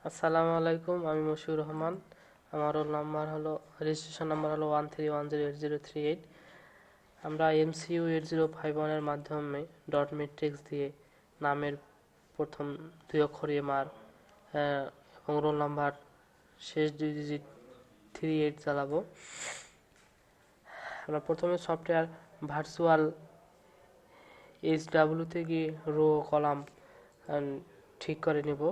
আসসালামু আলাইকুম, আমি মশিউর রহমান। আমার রোল নাম্বার হলো, রেজিস্ট্রেশন নাম্বার হলো 1310808। আমরা MCU 8051 এর মাধ্যমে ডট ম্যাট্রিক্স দিয়ে নামের প্রথম দুই অক্ষর MR এবং রোল নাম্বার শেষ দুই ডিজিট 38 চালাবো। আমরা প্রথমে সফটওয়্যার ভার্চুয়াল HW তে গিয়ে রো কলাম ঠিক করে নেব।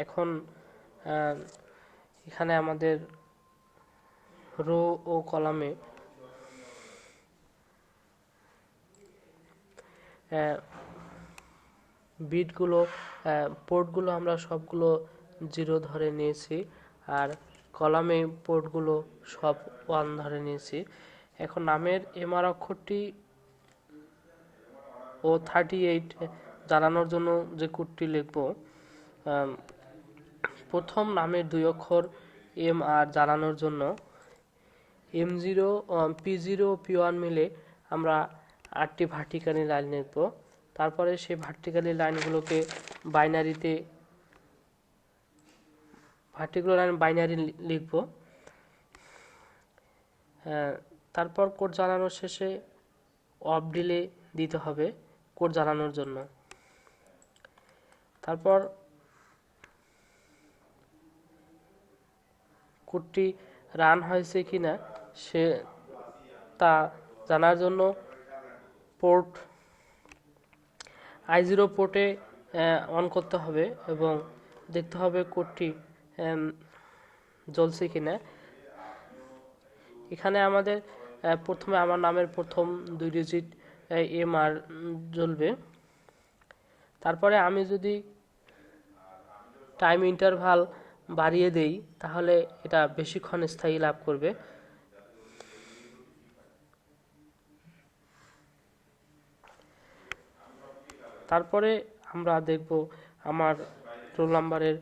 এখন এখানে আমাদের রো ও কলামে বিটগুলো পোর্টগুলো আমরা সবগুলো 0 ধরে নিয়েছি, আর কলামে পোর্টগুলো সব 1 ধরে নিয়েছি। এখন নামের MR অক্ষরটি ও 38 জানানোর জন্য যে কোডটি লিখব, প্রথম নামের দুই অক্ষর MR জানানোর জন্য M0 P0 P1 মিলে আমরা 8টি ভার্টিক্যালি লাইন লিখব। তারপরে সেই ভার্টিক্যালি লাইনগুলোকে বাইনারি লিখব। তারপর কোড জানানোর শেষে অফ ডিলে দিতে হবে কোড জানানোর জন্য। তারপর কোডটি রান হয়েছে কিনা সে তা জানার জন্য পোর্ট I0 পোর্টে অন করতে হবে এবং দেখতে হবে কোডটি জ্বলছে কিনা। এখানে আমাদের প্রথমে আমার নামের প্রথম দুই ডিজিট MR জ্বলবে। তারপরে আমি যদি টাইম ইন্টারভাল বাড়িয়ে দেই তাহলে এটা বেশিক্ষণ স্থায়ী লাভ করবে। তারপরে আমরা দেখব আমার রোল নাম্বারের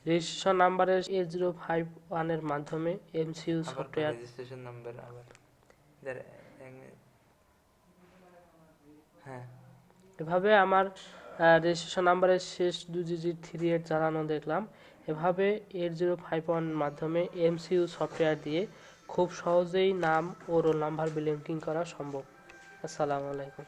রেজিস্ট্রেশন নাম্বারের 8051 এর মাধ্যমে MCU সফটওয়্যার রেজিস্ট্রেশন নাম্বার আবার এভাবে আমার রেজিস্ট্রেশন নাম্বারের শেষ দুই ডিজিট 38 জানানো দেখলাম। এভাবে 8051 মাধ্যমে MCU সফটওয়্যার দিয়ে খুব সহজেই নাম ও রোল নাম্বার লিঙ্কিং করা সম্ভব। আসসালামু আলাইকুম।